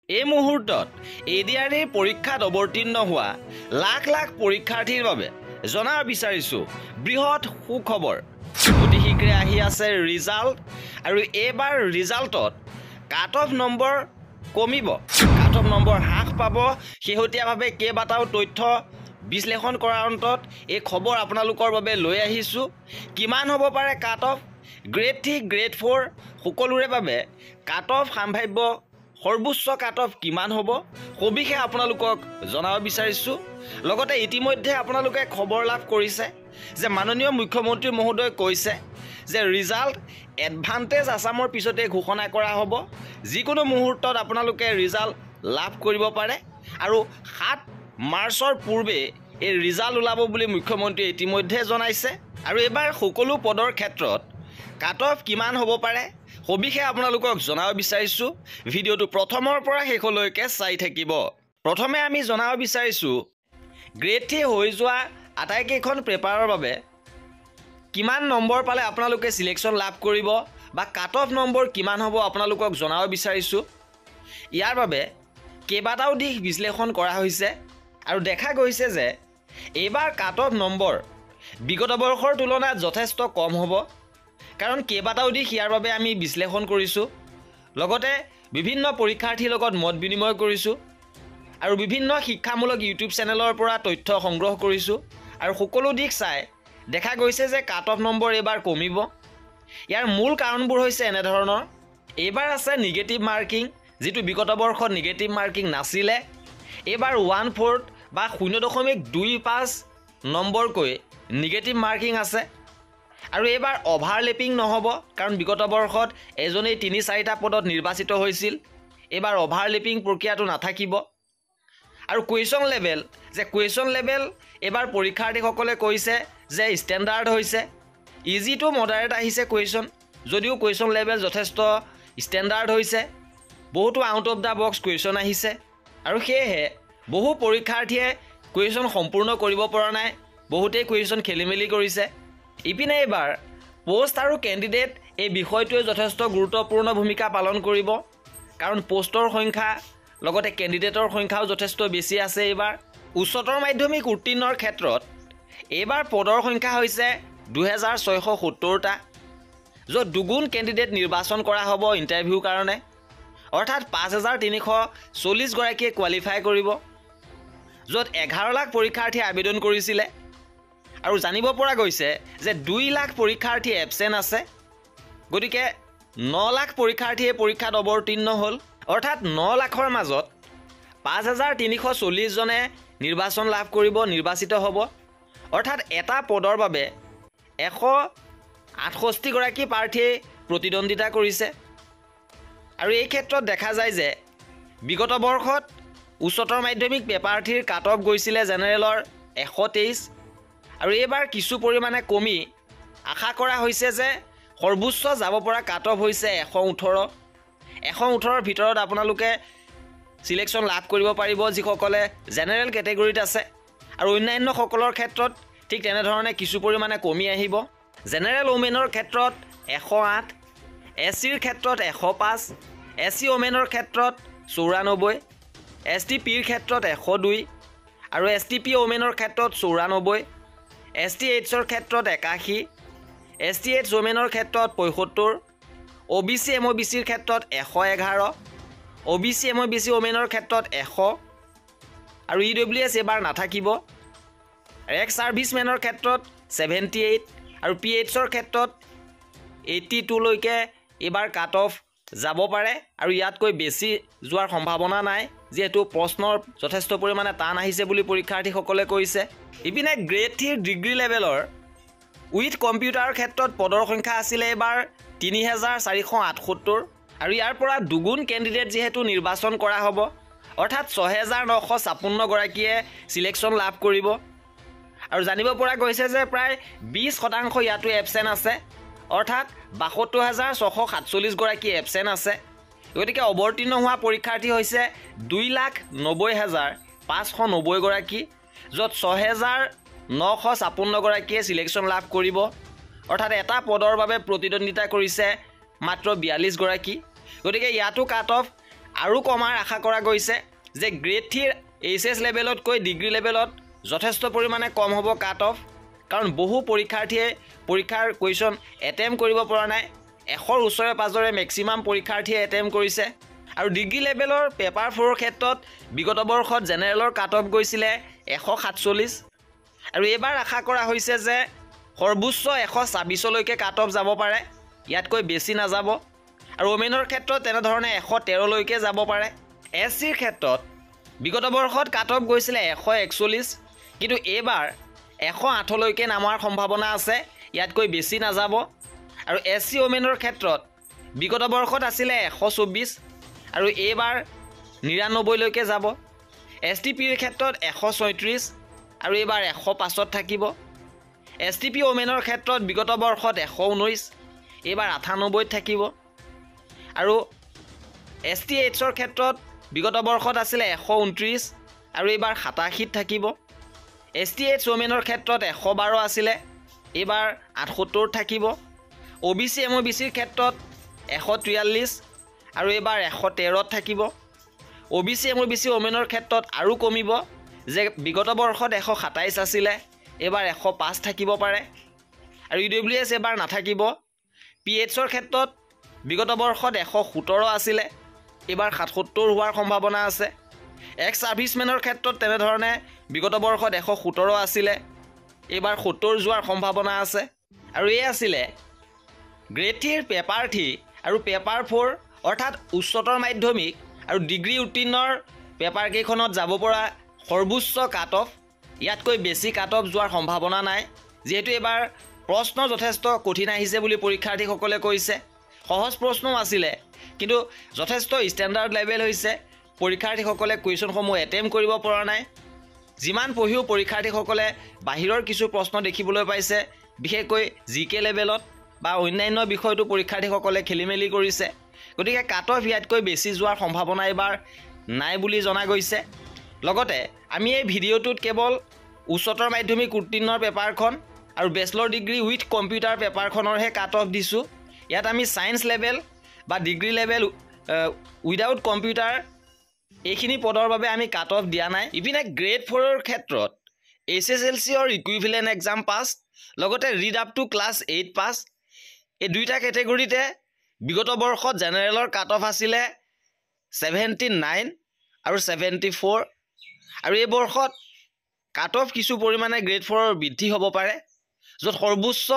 এই মুহূৰ্তত এডিআৰইৰ পৰীক্ষাত অৱতীৰ্ণ হোৱা লাখ লাখ পৰীক্ষাৰ্থীৰ বাবে জনাব বিচাৰিছোঁ বৃহৎ সুখবৰ। অতি শীঘ্ৰে আহি আছে ৰিজাল্ট আৰু এইবাৰ ৰিজাল্টত কাট অফ নম্বৰ কমিব, কাট অফ নম্বৰ হ্ৰাস পাব। শেহতীয়াভাৱে কেইবাটাও তথ্য বিশ্লেষণ কৰাৰ অন্তত এই খবৰ আপোনালোকৰ বাবে লৈ আহিছোঁ। কিমান হ'ব পাৰে কাট অফ? গ্ৰেড 3 গ্ৰেড 4 সকলোৰে বাবে কাট অফ সম্ভাৱ্য সৰ্বোচ্চ কাট অফ কিমান হ'ব সবিশেষ আপোনালোকক জনাব বিচাৰিছোঁ। লগতে ইতিমধ্যে আপোনালোকে খবৰ লাভ কৰিছে যে মাননীয় মুখ্যমন্ত্ৰী মহোদয় কৈছে যে ৰিজাল্ট এডভান্টেজ আছামৰ পিছতে ঘোষণা কৰা হ'ব। যিকোনো মুহূৰ্তত আপোনালোকে ৰিজাল্ট লাভ কৰিব পাৰে আৰু 7 মাৰ্চৰ পূৰ্বে এই ৰিজাল্ট ওলাব বুলি মুখ্যমন্ত্ৰীয়ে ইতিমধ্যে জনাইছে। আৰু এইবাৰ সকলো পদৰ ক্ষেত্ৰত কাট অফ কিমান হ'ব পাৰে সবিশেষ আপোনালোকক জনাব বিচাৰিছোঁ। ভিডিঅ'টো প্ৰথমৰ পৰা শেষলৈকে চাই থাকিব। প্ৰথমে আমি জনাব বিচাৰিছোঁ গ্ৰেড 3 হৈ যোৱা আটাইকেইখন পেপাৰৰ বাবে কিমান নম্বৰ পালে আপোনালোকে চিলেকশ্যন লাভ কৰিব বা কাট অফ নম্বৰ কিমান হ'ব আপোনালোকক জনাব বিচাৰিছোঁ। ইয়াৰ বাবে কেইবাটাও দিশ বিশ্লেষণ কৰা হৈছে আৰু দেখা গৈছে যে এইবাৰ কাট অফ নম্বৰ বিগত বৰ্ষৰ তুলনাত যথেষ্ট কম হ'ব। কাৰণ কেইবাটাও দিশ ইয়াৰ বাবে আমি বিশ্লেষণ কৰিছোঁ, লগতে বিভিন্ন পৰীক্ষাৰ্থীৰ লগত মত বিনিময় কৰিছোঁ আৰু বিভিন্ন শিক্ষামূলক ইউটিউব চেনেলৰ পৰা তথ্য সংগ্ৰহ কৰিছোঁ। আৰু সকলো দিশ চাই দেখা গৈছে যে কাট অফ নম্বৰ এইবাৰ কমিব। ইয়াৰ মূল কাৰণবোৰ হৈছে এনেধৰণৰ। এইবাৰ আছে নিগেটিভ মাৰ্কিং, যিটো বিগত বৰ্ষত নিগেটিভ মাৰ্কিং নাছিলে। এইবাৰ 1/4 বা 0.25 নম্বৰকৈ নিগেটিভ মাৰ্কিং আছে। আৰু এইবাৰ অভাৰলেপিং নহ'ব, কাৰণ বিগত বৰ্ষত এজনেই 3-4টা পদত নিৰ্বাচিত হৈছিল। এইবাৰ অভাৰলেপিং প্ৰক্ৰিয়াটো নাথাকিব। আৰু কুৱেশ্যন লেভেল এইবাৰ পৰীক্ষাৰ্থীসকলে কৈছে যে ষ্টেণ্ডাৰ্ড হৈছে। ইজি টু মডাৰেট আহিছে কুৱেশ্যন, যদিও কুৱেশ্যন লেভেল যথেষ্ট ষ্টেণ্ডাৰ্ড হৈছে। বহুতো out of the box question আহিছে আৰু সেয়েহে বহু পৰীক্ষাৰ্থীয়ে কুৱেশ্যন সম্পূৰ্ণ কৰিব পৰা নাই, বহুতেই কুৱেশ্যন খেলি মেলি কৰিছে। ইপিনে এইবাৰ পোষ্ট আৰু কেণ্ডিডেট এই বিষয়টোৱে যথেষ্ট গুৰুত্বপূৰ্ণ ভূমিকা পালন কৰিব, কাৰণ পোষ্টৰ সংখ্যা লগতে কেণ্ডিডেটৰ সংখ্যাও যথেষ্ট বেছি আছে। এইবাৰ উচ্চতৰ মাধ্যমিক উত্তীৰ্ণৰ ক্ষেত্ৰত এইবাৰ পদৰ সংখ্যা হৈছে 2670টা, য'ত দুগুণ কেণ্ডিডেট নিৰ্বাচন কৰা হ'ব ইণ্টাৰভিউৰ কাৰণে, অৰ্থাৎ 5340গৰাকীয়ে কোৱালিফাই কৰিব, য'ত 11 লাখ পৰীক্ষাৰ্থীয়ে আবেদন কৰিছিলে। আৰু জানিব পৰা গৈছে যে 2 লাখ পৰীক্ষাৰ্থী এবচেণ্ট আছে। গতিকে 9 লাখ পৰীক্ষাৰ্থীয়ে পৰীক্ষাত অৱতীৰ্ণ হ'ল, অৰ্থাৎ 9 লাখৰ মাজত 5340জনে নিৰ্বাচন লাভ কৰিব, নিৰ্বাচিত হ'ব। অৰ্থাৎ এটা পদৰ বাবে 168গৰাকী প্ৰাৰ্থীয়ে প্ৰতিদ্বন্দ্বিতা কৰিছে। আৰু এই ক্ষেত্ৰত দেখা যায় যে বিগত বৰ্ষত উচ্চতৰ মাধ্যমিক পেপাৰৰ্থীৰ কাট অফ গৈছিলে জেনেৰেলৰ 123, আৰু এইবাৰ কিছু পৰিমাণে কমি আশা কৰা হৈছে যে সৰ্বোচ্চ যাব পৰা কাট অফ হৈছে 118। 118ৰ ভিতৰত আপোনালোকে চিলেকশ্যন লাভ কৰিব পাৰিব যিসকলে জেনেৰেল কেটেগৰীত আছে। আৰু অন্যান্যসকলৰ ক্ষেত্ৰত ঠিক তেনেধৰণে কিছু পৰিমাণে কমি আহিব। জেনেৰেল ওমেনৰ ক্ষেত্ৰত 108, SCৰ ক্ষেত্ৰত 105, SC ওমেনৰ ক্ষেত্ৰত 94, STPৰ ক্ষেত্ৰত 102 আৰু STP ওমেনৰ ক্ষেত্ৰত 94, STHৰ ক্ষেত্ৰত 81, STH ওমেনৰ ক্ষেত্ৰত 75, OBC MOBCৰ ক্ষেত্ৰত 111, OBC MOBC ওমেনৰ ক্ষেত্ৰত 100 আৰু EWS এইবাৰ নাথাকিব। এক্স ছাৰ্ভিচমেনৰ ক্ষেত্ৰত 78 আৰু PHৰ ক্ষেত্ৰত 82লৈকে এইবাৰ কাট অফ যাব পাৰে, আৰু ইয়াতকৈ বেছি যোৱাৰ সম্ভাৱনা নাই, যিহেতু প্ৰশ্নৰ যথেষ্ট পৰিমাণে টান আহিছে বুলি পৰীক্ষাৰ্থীসকলে কৈছে। ইপিনে গ্ৰেড 3 ডিগ্ৰী লেভেলৰ উইথ কম্পিউটাৰৰ ক্ষেত্ৰত পদৰ সংখ্যা আছিলে এইবাৰ 3478, আৰু ইয়াৰ পৰা দুগুণ কেণ্ডিডেট যিহেতু নিৰ্বাচন কৰা হ'ব, অৰ্থাৎ 6956গৰাকীয়ে চিলেকশ্যন লাভ কৰিব। আৰু জানিব পৰা গৈছে যে প্ৰায় 20% ইয়াতো এবচেণ্ট আছে, অৰ্থাৎ 72647গৰাকী এবচেণ্ট আছে। গতিকে অৱতীৰ্ণ হোৱা পৰীক্ষাৰ্থী হৈছে 2,90,590গৰাকী, য'ত 6,956গৰাকীয়ে চিলেকশ্যন লাভ কৰিব। অৰ্থাৎ এটা পদৰ বাবে প্ৰতিদ্বন্দ্বিতা কৰিছে মাত্ৰ 42গৰাকী। গতিকে ইয়াতো কাট অফ আৰু কমাৰ আশা কৰা গৈছে যে গ্ৰেড 3 এইচএছ লেভেলতকৈ ডিগ্ৰী লেভেলত যথেষ্ট পৰিমাণে কম হ'ব কাট অফ কাৰণ বহু পৰীক্ষাৰ্থীয়ে পৰীক্ষাৰ কুৱেশ্যন এটেম্প কৰিব পৰা নাই 100ৰ ওচৰে পাজৰে মেক্সিমাম পৰীক্ষাৰ্থীয়ে এটেম্প কৰিছে আৰু ডিগ্ৰী লেভেলৰ পেপাৰ 4ৰ ক্ষেত্ৰত বিগত বৰ্ষত জেনেৰেলৰ কাট অফ গৈছিলে 147 আৰু এবাৰ আশা কৰা হৈছে যে সৰ্বোচ্চ 126লৈকে কাট অফ যাব পাৰে ইয়াতকৈ বেছি নাযাব আৰু ওমেনৰ ক্ষেত্ৰত তেনেধৰণে 113লৈকে যাব পাৰে এছচিৰ ক্ষেত্ৰত বিগত বৰ্ষত কাট অফ গৈছিলে 141 কিন্তু এইবাৰ 108লৈকে নামাৰ সম্ভাৱনা আছে ইয়াতকৈ বেছি নাযাব আৰু এছচি ওমেনৰ ক্ষেত্ৰত বিগত বৰ্ষত আছিলে 124 আৰু এইবাৰ 99লৈকে যাব এছটিপিৰ ক্ষেত্ৰত 136 আৰু এইবাৰ 105ত থাকিব এছটিপি ওমেনৰ ক্ষেত্ৰত বিগত বৰ্ষত 119 এইবাৰ 98ত থাকিব আৰু এছটিএইচৰ ক্ষেত্ৰত বিগত বৰ্ষত আছিলে 129 আৰু এইবাৰ 87ত থাকিব এছটিএইচ ওমেনৰ ক্ষেত্ৰত 112 আছিলে এইবাৰ 78ত থাকিব অবিচি এমঅবিচিৰ ক্ষেত্ৰত 143 আৰু এইবাৰ 113ত থাকিব অবিচি এমঅবিচি ওমেনৰ ক্ষেত্ৰত আৰু কমিব যে বিগত বৰ্ষত 127 আছিলে এইবাৰ 105 থাকিব পাৰে আৰু ইডব্লিউএছ এবাৰ নাথাকিব পিএইচৰ ক্ষেত্ৰত বিগত বৰ্ষত 117 আছিলে এইবাৰ 77 হোৱাৰ সম্ভাৱনা আছে এক্স সাৰ্ভিসমেনৰ ক্ষেত্ৰত তেনেধৰণে বিগত বৰ্ষত 117 আছিলে এইবাৰ 70 যোৱাৰ সম্ভাৱনা আছে আৰু এই আছিলে গ্ৰেড 3 পেপাৰ 3 আৰু পেপাৰ 4 অৰ্থাৎ উচ্চতৰ মাধ্যমিক আৰু ডিগ্ৰী উত্তীৰ্ণৰ পেপাৰ কেইখনত যাব পৰা সৰ্বোচ্চ কাট অফ ইয়াতকৈ বেছি কাট অফ যোৱাৰ সম্ভাৱনা নাই যেহেতু এবাৰ প্ৰশ্ন যথেষ্ট কঠিন আহিছে বুলি পৰীক্ষাৰ্থীসকলে কৈছে সহজ প্ৰশ্নও আছিলে কিন্তু যথেষ্ট ষ্টেণ্ডাৰ্ড লেভেল হৈছে পৰীক্ষাৰ্থীসকলে কুৱেশ্যনসমূহ এটেম্প কৰিব পৰা নাই যিমান পঢ়িও পৰীক্ষাৰ্থীসকলে বাহিৰৰ কিছু প্ৰশ্ন দেখিবলৈ পাইছে বিশেষকৈ জিকে লেভেলত বা অন্যান্য বিষয়টো পৰীক্ষাৰ্থীসকলে খেলিমেলি কৰিছে গতিকে কাট অফ ইয়াতকৈ বেছি যোৱাৰ সম্ভাৱনা এবাৰ নাই বুলি জনা গৈছে লগতে আমি এই ভিডিঅ'টোত কেৱল উচ্চতৰ মাধ্যমিক উত্তীৰ্ণৰ পেপাৰখন আৰু বেচেলৰ ডিগ্ৰী উইথ কম্পিউটাৰ পেপাৰখনৰহে কাট অফ দিছোঁ ইয়াত আমি সায়েন্স লেভেল বা ডিগ্ৰী লেভেল উইদাউট কম্পিউটাৰ এইখিনি পদৰ বাবে আমি কাট অফ দিয়া নাই ইপিনে গ্ৰেড 4ৰ ক্ষেত্ৰত এছএছএলচিৰ ইকুইভেলেণ্ট এক্সাম পাছ লগতে ৰিড আপ টু ক্লাছ 8 পাছ এই দুইটা কেটেগৰীতে বিগত বৰ্ষত জেনেৰেলৰ কাট অফ আছিলে 79 আৰু 74 আৰু এই বৰ্ষত কাট অফ কিছু পৰিমাণে গ্ৰেড 4ৰ বৃদ্ধি হ'ব পাৰে য'ত সৰ্বোচ্চ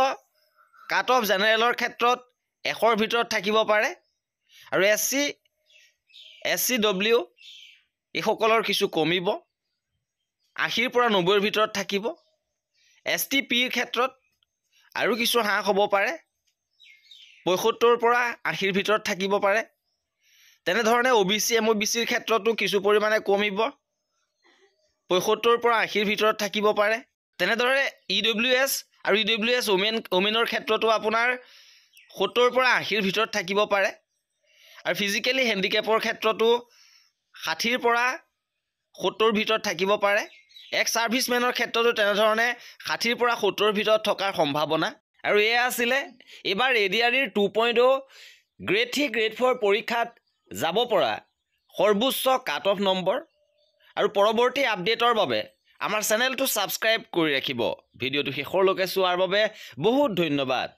কাট অফ জেনেৰেলৰ ক্ষেত্ৰত 100ৰ ভিতৰত থাকিব পাৰে আৰু এছচি ডব্লিউ এইসকলৰ কিছু কমিব 80ৰ পৰা 90ৰ ভিতৰত থাকিব এছটিপিৰ ক্ষেত্ৰত আৰু কিছু হ্ৰাস হ'ব পাৰে 75ৰ পৰা 80ৰ ভিতৰত থাকিব পাৰে তেনেধৰণে অবিচি এমঅবিচিৰ ক্ষেত্ৰতো কিছু পৰিমাণে কমিব 75ৰ পৰা 80ৰ ভিতৰত থাকিব পাৰে তেনেদৰে ইডব্লিউএছ আৰু ইডব্লিউএছ ওমেনৰ ক্ষেত্ৰতো আপোনাৰ 70ৰ পৰা 80ৰ ভিতৰত থাকিব পাৰে আৰু ফিজিকেলি হেণ্ডিকেপৰ ক্ষেত্ৰতো 60ৰ পৰা 70ৰ ভিতৰত থাকিব পাৰে এক্স সাৰ্ভিসমেনৰ ক্ষেত্ৰতো তেনেধৰণে 60ৰ পৰা 70ৰ ভিতৰত থকাৰ সম্ভাৱনা আৰু এয়া আছিলে এবাৰ এডিআৰইৰ 2.0 গ্ৰেড 3 গ্ৰেড 4 পৰীক্ষাত যাব পৰা সৰ্বোচ্চ কাট অফ নম্বৰ আৰু পৰৱৰ্তী আপডেটৰ বাবে আমাৰ চেনেলটো ছাবস্ক্ৰাইব কৰি ৰাখিব ভিডিঅ'টো শেষলৈকে চোৱাৰ বাবে বহুত ধন্যবাদ